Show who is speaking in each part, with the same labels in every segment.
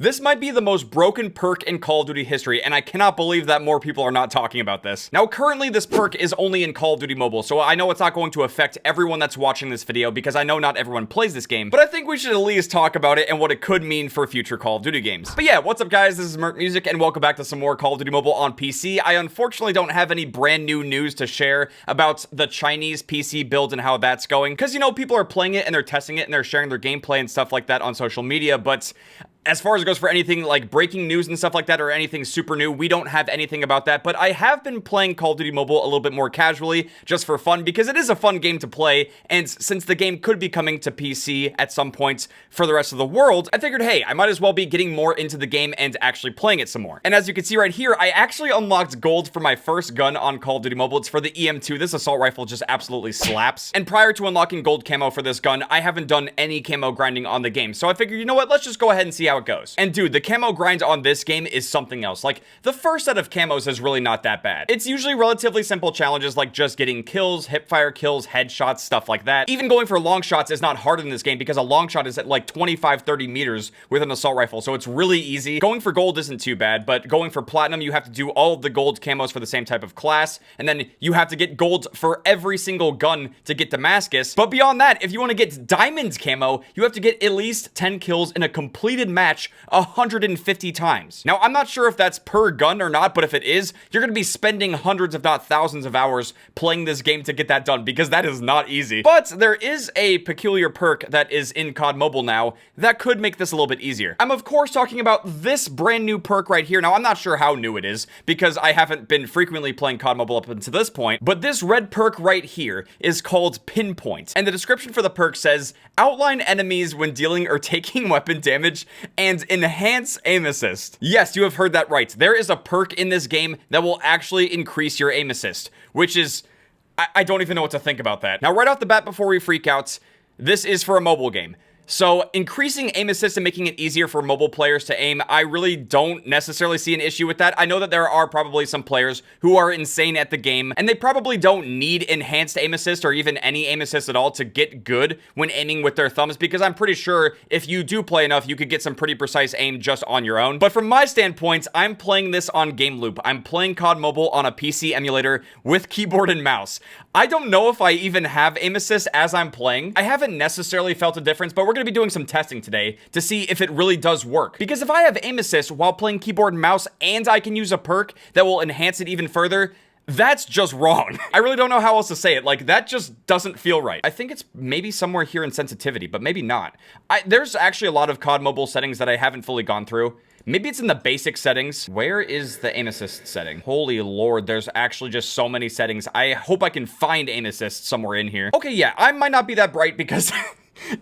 Speaker 1: This might be the most broken perk in Call of Duty history, and I cannot believe that more people are not talking about this. Now, currently, this perk is only in Call of Duty Mobile, so I know it's not going to affect everyone that's watching this video because I know not everyone plays this game, but I think we should at least talk about it and what it could mean for future Call of Duty games. But yeah, what's up guys, this is Merc Music, and welcome back to some more Call of Duty Mobile on PC. I unfortunately don't have any brand new news to share about the Chinese PC build and how that's going, because, you know, people are playing it and they're testing it and they're sharing their gameplay and stuff like that on social media, but as far as it goes for anything like breaking news and stuff like that or anything super new, we don't have anything about that. But I have been playing Call of Duty Mobile a little bit more casually just for fun because it is a fun game to play. And since the game could be coming to PC at some point for the rest of the world, I figured, hey, I might as well be getting more into the game and actually playing it some more. And as you can see right here, I actually unlocked gold for my first gun on Call of Duty Mobile. It's for the EM2. This assault rifle just absolutely slaps. And prior to unlocking gold camo for this gun, I haven't done any camo grinding on the game. So I figured, you know what, let's just go ahead and see how it goes. And dude, the camo grind on this game is something else. Like, the first set of camos is really not that bad. It's usually relatively simple challenges like just getting kills, hipfire kills, headshots, stuff like that. Even going for long shots is not hard in this game because a long shot is at like 25-30 meters with an assault rifle, so it's really easy. Going for gold isn't too bad, but going for platinum, you have to do all of the gold camos for the same type of class, and then you have to get gold for every single gun to get Damascus. But beyond that, if you want to get diamond camo, you have to get at least 10 kills in a completed match 150 times. Now, I'm not sure if that's per gun or not, but if it is, you're going to be spending hundreds if not thousands of hours playing this game to get that done because that is not easy. But there is a peculiar perk that is in COD Mobile now that could make this a little bit easier. I'm of course talking about this brand new perk right here. Now, I'm not sure how new it is because I haven't been frequently playing COD Mobile up until this point, but this red perk right here is called Pinpoint. And the description for the perk says, outline enemies when dealing or taking weapon damage and enhance aim assist. Yes, you have heard that right. There is a perk in this game that will actually increase your aim assist, which is, I don't even know what to think about that. Now, right off the bat, before we freak out, this is for a mobile game. So increasing aim assist and making it easier for mobile players to aim, I really don't necessarily see an issue with that. I know that there are probably some players who are insane at the game, and they probably don't need enhanced aim assist or even any aim assist at all to get good when aiming with their thumbs, because I'm pretty sure if you do play enough, you could get some pretty precise aim just on your own. But from my standpoint, I'm playing this on Gameloop. I'm playing COD Mobile on a PC emulator with keyboard and mouse. I don't know if I even have aim assist as I'm playing. I haven't necessarily felt a difference, but we're going to be doing some testing today to see if it really does work. Because if I have aim assist while playing keyboard and mouse and I can use a perk that will enhance it even further, that's just wrong. I really don't know how else to say it. Like, that just doesn't feel right. I think it's maybe somewhere here in sensitivity, but maybe not. There's actually a lot of COD Mobile settings that I haven't fully gone through. Maybe it's in the basic settings. Where is the aim assist setting? Holy Lord, there's actually just so many settings. I hope I can find aim assist somewhere in here. Okay, yeah, I might not be that bright because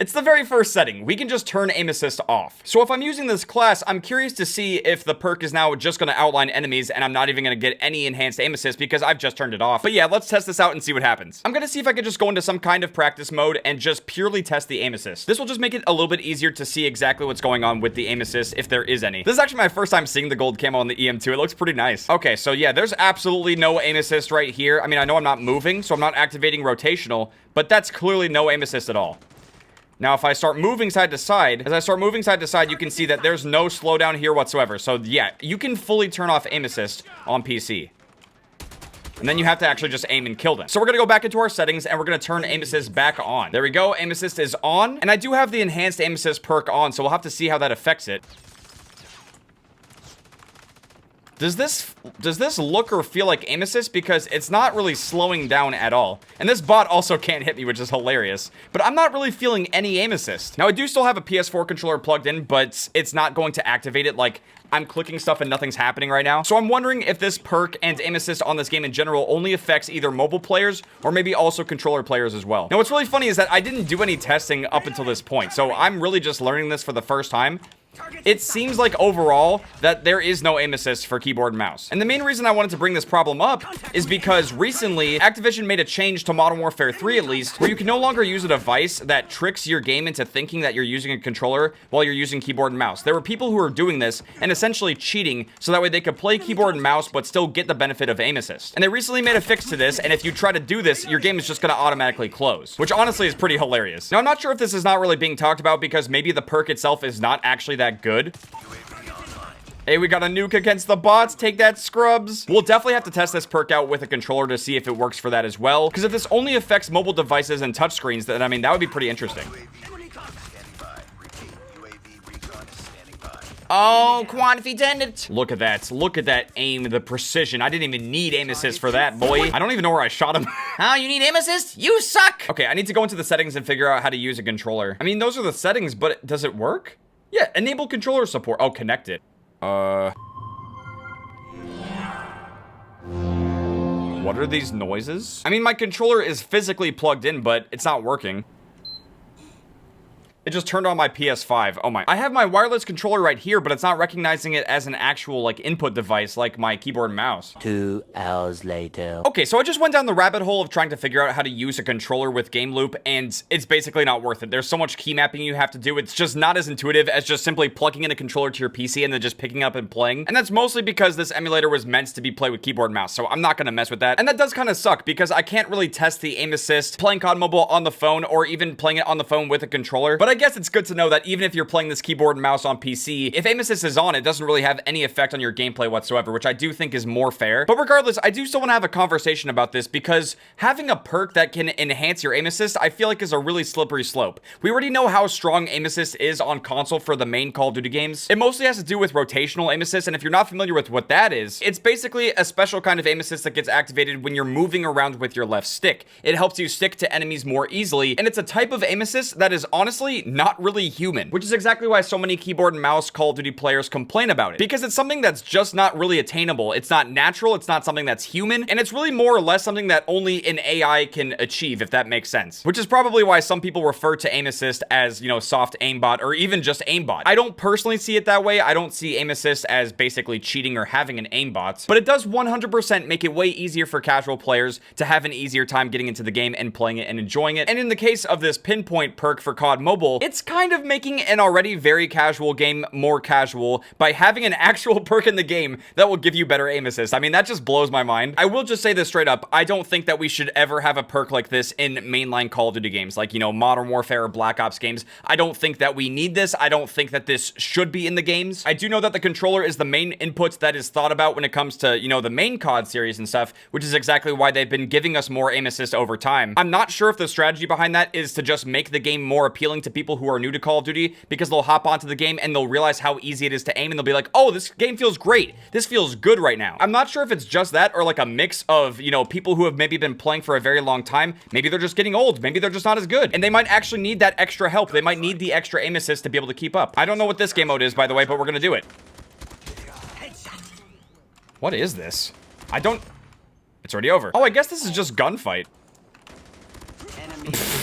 Speaker 1: it's the very first setting. We can just turn aim assist off. So if I'm using this class, I'm curious to see if the perk is now just going to outline enemies and I'm not even going to get any enhanced aim assist because I've just turned it off. But yeah, let's test this out and see what happens. I'm going to see if I could just go into some kind of practice mode and just purely test the aim assist. This will just make it a little bit easier to see exactly what's going on with the aim assist if there is any. This is actually my first time seeing the gold camo on the EM2. It looks pretty nice. Okay, so yeah, there's absolutely no aim assist right here. I mean, I know I'm not moving, so I'm not activating rotational, but that's clearly no aim assist at all. Now, if I start moving side to side, as I start moving side to side, you can see that there's no slowdown here whatsoever. So yeah, you can fully turn off aim assist on PC. And then you have to actually just aim and kill them. So we're gonna go back into our settings and we're gonna turn aim assist back on. There we go, aim assist is on. And I do have the enhanced aim assist perk on, so we'll have to see how that affects it. Does this look or feel like aim assist? Because it's not really slowing down at all. And this bot also can't hit me, which is hilarious. But I'm not really feeling any aim assist. Now, I do still have a PS4 controller plugged in, but it's not going to activate it. Like, I'm clicking stuff and nothing's happening right now. So I'm wondering if this perk and aim assist on this game in general only affects either mobile players or maybe also controller players as well. Now, what's really funny is that I didn't do any testing up until this point. So I'm really just learning this for the first time. It seems like overall that there is no aim assist for keyboard and mouse. And the main reason I wanted to bring this problem up is because recently Activision made a change to Modern Warfare 3 at least, where you can no longer use a device that tricks your game into thinking that you're using a controller while you're using keyboard and mouse. There were people who were doing this and essentially cheating so that way they could play keyboard and mouse but still get the benefit of aim assist. And they recently made a fix to this, and if you try to do this, your game is just going to automatically close, which honestly is pretty hilarious. Now, I'm not sure if this is not really being talked about because maybe the perk itself is not actually that good. Hey, we got a nuke against the bots. Take that, scrubs. We'll definitely have to test this perk out with a controller to see if it works for that as well. Because if this only affects mobile devices and touchscreens, then I mean, that would be pretty interesting. Oh, quantity dended. Look at that. Look at that aim, the precision. I didn't even need aim assist for that, boy. I don't even know where I shot him.
Speaker 2: Oh, you need aim assist? You suck.
Speaker 1: Okay, I need to go into the settings and figure out how to use a controller. I mean, those are the settings, but does it work? Yeah, enable controller support. Oh, connect it. What are these noises? I mean, my controller is physically plugged in, but it's not working. It just turned on my PS5. Oh my. I have my wireless controller right here, but it's not recognizing it as an actual, like, input device like my keyboard and mouse.
Speaker 2: 2 hours later.
Speaker 1: Okay, so I just went down the rabbit hole of trying to figure out how to use a controller with Gameloop, and it's basically not worth it. There's so much key mapping you have to do. It's just not as intuitive as just simply plugging in a controller to your PC and then just picking up and playing. And that's mostly because this emulator was meant to be played with keyboard and mouse, so I'm not gonna mess with that. And that does kind of suck because I can't really test the aim assist playing COD Mobile on the phone or even playing it on the phone with a controller. But I guess it's good to know that even if you're playing this keyboard and mouse on PC, if aim assist is on, it doesn't really have any effect on your gameplay whatsoever, which I do think is more fair. But regardless, I do still want to have a conversation about this because having a perk that can enhance your aim assist, I feel like is a really slippery slope. We already know how strong aim assist is on console for the main Call of Duty games. It mostly has to do with rotational aim assist, and if you're not familiar with what that is, it's basically a special kind of aim assist that gets activated when you're moving around with your left stick. It helps you stick to enemies more easily, and it's a type of aim assist that is honestly not really human, which is exactly why so many keyboard and mouse Call of Duty players complain about it, because it's something that's just not really attainable. It's not natural, it's not something that's human, and it's really more or less something that only an AI can achieve, if that makes sense. Which is probably why some people refer to aim assist as, you know, soft aimbot or even just aimbot. I don't personally see it that way. I don't see aim assist as basically cheating or having an aimbot, but it does 100% make it way easier for casual players to have an easier time getting into the game and playing it and enjoying it. And in the case of this Pinpoint perk for COD Mobile, it's kind of making an already very casual game more casual by having an actual perk in the game that will give you better aim assist. I mean, that just blows my mind. I will just say this straight up. I don't think that we should ever have a perk like this in mainline Call of Duty games, like, you know, Modern Warfare or Black Ops games. I don't think that we need this. I don't think that this should be in the games. I do know that the controller is the main input that is thought about when it comes to, you know, the main COD series and stuff, which is exactly why they've been giving us more aim assist over time. I'm not sure if the strategy behind that is to just make the game more appealing to people who are new to Call of Duty, because they'll hop onto the game and they'll realize how easy it is to aim and they'll be like, oh, this game feels great. This feels good right now. I'm not sure if it's just that or like a mix of, you know, people who have maybe been playing for a very long time. Maybe they're just getting old. Maybe they're just not as good. And they might actually need that extra help. They might need the extra aim assist to be able to keep up. I don't know what this game mode is, by the way, but we're going to do it. What is this? I don't... It's already over. Oh, I guess this is just gunfight.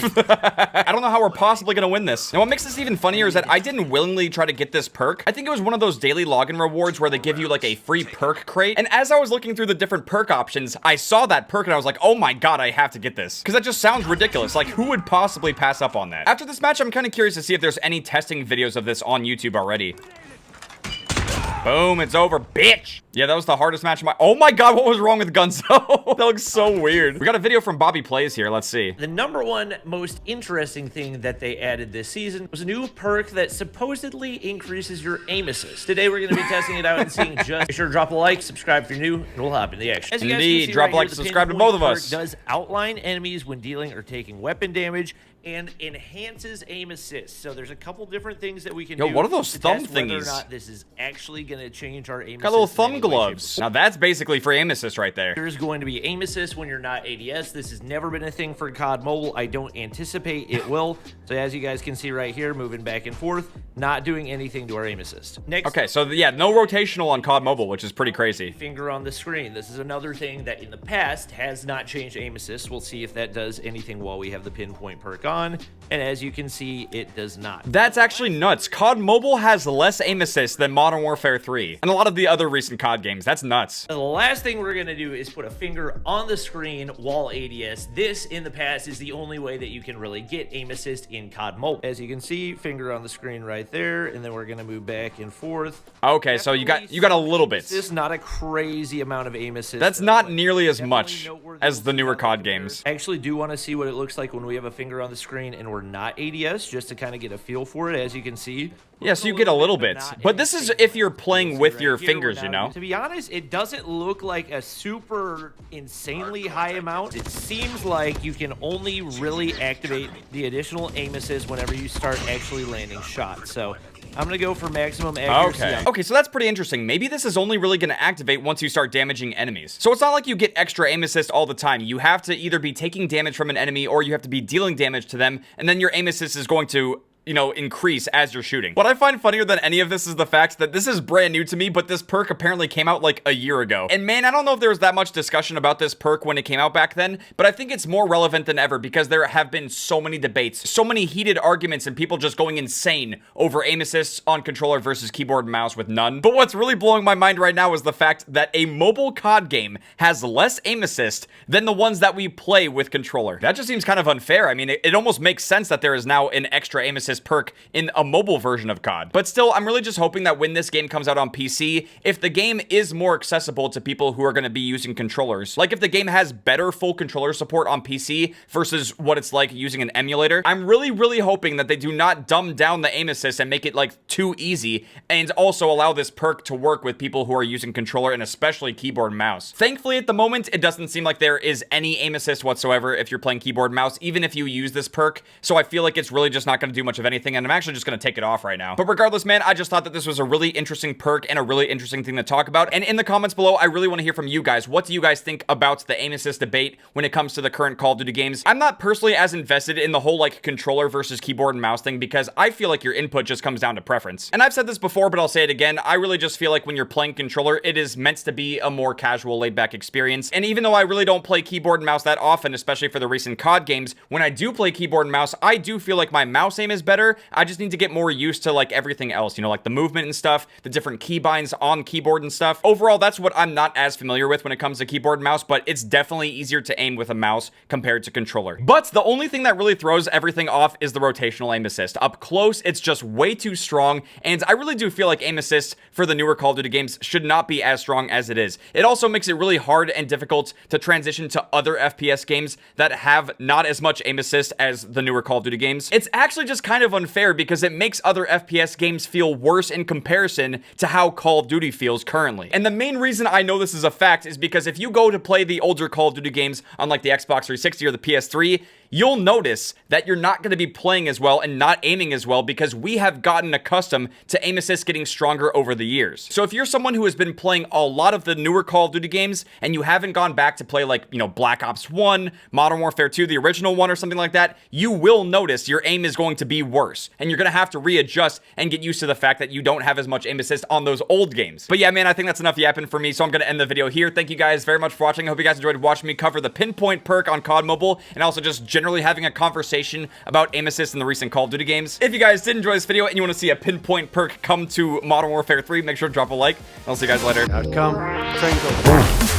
Speaker 1: I don't know how we're possibly gonna win this. Now, what makes this even funnier is that I didn't willingly try to get this perk. I think it was one of those daily login rewards where they give you like a free perk crate. And as I was looking through the different perk options, I saw that perk and I was like, oh my god, I have to get this. Because that just sounds ridiculous. Like, who would possibly pass up on that? After this match, I'm kind of curious to see if there's any testing videos of this on YouTube already. Boom, it's over, bitch. Yeah, that was the hardest match of my... Oh my god, what was wrong with Gunzo? That looks so weird. We got a video from Bobby Plays here. Let's see.
Speaker 3: The number one most interesting thing that they added this season was a new perk that supposedly increases your aim assist. Today, we're going to be testing it out and seeing just... Be sure to drop a like, subscribe if you're new, and we'll hop in the action. As you guys
Speaker 1: Indeed,
Speaker 3: can see
Speaker 1: drop a like,
Speaker 3: here,
Speaker 1: subscribe to
Speaker 3: Pinpoint
Speaker 1: both of us.
Speaker 3: perk does outline enemies when dealing or taking weapon damage and enhances aim assist. So there's a couple different things that we can do.
Speaker 1: Yo, what are those
Speaker 3: to
Speaker 1: thumb
Speaker 3: test whether
Speaker 1: thingies?
Speaker 3: or not this is actually going to change our aim assist.
Speaker 1: Got little
Speaker 3: in
Speaker 1: thumb
Speaker 3: any way, shape, or
Speaker 1: gloves. Now that's basically free aim assist right there.
Speaker 3: There's going to be aim assist when you're not ADS. This has never been a thing for COD Mobile. I don't anticipate it will. So as you guys can see right here, moving back and forth, not doing anything to our aim assist. Next.
Speaker 1: Okay, so yeah, no rotational on COD Mobile, which is pretty crazy.
Speaker 3: Finger on the screen. This is another thing that in the past has not changed aim assist. We'll see if that does anything while we have the Pinpoint perk on. And as you can see, it does not.
Speaker 1: That's actually nuts. COD Mobile has less aim assist than Modern Warfare 3 and a lot of the other recent COD games. That's nuts.
Speaker 3: The last thing we're going to do is put a finger on the screen while ADS. This, in the past, is the only way that you can really get aim assist in COD Mobile. As you can see, finger on the screen right there, and then we're going to move back and forth.
Speaker 1: Okay, so you got a little bit.
Speaker 3: This is not a crazy amount of aim assist.
Speaker 1: That's not nearly as much as the newer COD games.
Speaker 3: I actually do want to see what it looks like when we have a finger on the screen. screen and we're not ADS, just to kind of get a feel for it. As you can see,
Speaker 1: yeah, so you get a little bit, but this is if you're playing with your fingers, you know.
Speaker 3: To be honest, it doesn't look like a super insanely high amount. It seems like you can only really activate the additional aim assist whenever you start actually landing shots. So I'm gonna go for maximum accuracy.
Speaker 1: Okay, so that's pretty interesting. Maybe this is only really gonna activate once you start damaging enemies. So it's not like you get extra aim assist all the time. You have to either be taking damage from an enemy or you have to be dealing damage to them, and then your aim assist is going to, you know, increase as you're shooting. What I find funnier than any of this is the fact that this is brand new to me, but this perk apparently came out like a year ago. And man, I don't know if there was that much discussion about this perk when it came out back then, but I think it's more relevant than ever because there have been so many debates, so many heated arguments, and people just going insane over aim assists on controller versus keyboard and mouse with none. But what's really blowing my mind right now is the fact that a mobile COD game has less aim assist than the ones that we play with controller. That just seems kind of unfair. I mean, it almost makes sense that there is now an extra aim assist perk in a mobile version of COD. But still, I'm really just hoping that when this game comes out on PC, if the game is more accessible to people who are going to be using controllers, like if the game has better full controller support on PC versus what it's like using an emulator, I'm really hoping that they do not dumb down the aim assist and make it like too easy, and also allow this perk to work with people who are using controller and especially keyboard and mouse. Thankfully, at the moment, it doesn't seem like there is any aim assist whatsoever if you're playing keyboard and mouse, even if you use this perk, so I feel like it's really just not going to do much of anything, and I'm actually just going to take it off right now. But regardless, man, I just thought that this was a really interesting perk and a really interesting thing to talk about. And in the comments below, I really want to hear from you guys. What do you guys think about the aim assist debate when it comes to the current Call of Duty games? I'm not personally as invested in the whole like controller versus keyboard and mouse thing because I feel like your input just comes down to preference. And I've said this before, but I'll say it again. I really just feel like when you're playing controller, it is meant to be a more casual, laid-back experience. And even though I really don't play keyboard and mouse that often, especially for the recent COD games, when I do play keyboard and mouse, I do feel like my mouse aim is better. I just need to get more used to like everything else, you know, like the movement and stuff, the different keybinds on keyboard and stuff. Overall, that's what I'm not as familiar with when it comes to keyboard and mouse, but it's definitely easier to aim with a mouse compared to controller. But the only thing that really throws everything off is the rotational aim assist. Up close, it's just way too strong, and I really do feel like aim assist for the newer Call of Duty games should not be as strong as it is. It also makes it really hard and difficult to transition to other FPS games that have not as much aim assist as the newer Call of Duty games. It's actually just kind of unfair because it makes other FPS games feel worse in comparison to how Call of Duty feels currently. And the main reason I know this is a fact is because if you go to play the older Call of Duty games on like the Xbox 360 or the PS3, you'll notice that you're not going to be playing as well and not aiming as well because we have gotten accustomed to aim assist getting stronger over the years. So if you're someone who has been playing a lot of the newer Call of Duty games and you haven't gone back to play like, you know, Black Ops 1, Modern Warfare 2, the original one or something like that, you will notice your aim is going to be worse and you're going to have to readjust and get used to the fact that you don't have as much aim assist on those old games. But yeah, man, I think that's enough yapping for me, so I'm going to end the video here. Thank you guys very much for watching. I hope you guys enjoyed watching me cover the Pinpoint perk on COD Mobile and also just generally having a conversation about aim assist in the recent Call of Duty games. If you guys did enjoy this video and you want to see a Pinpoint perk come to Modern Warfare 3, make sure to drop a like. I'll see you guys later.
Speaker 4: Outcome, Triangle.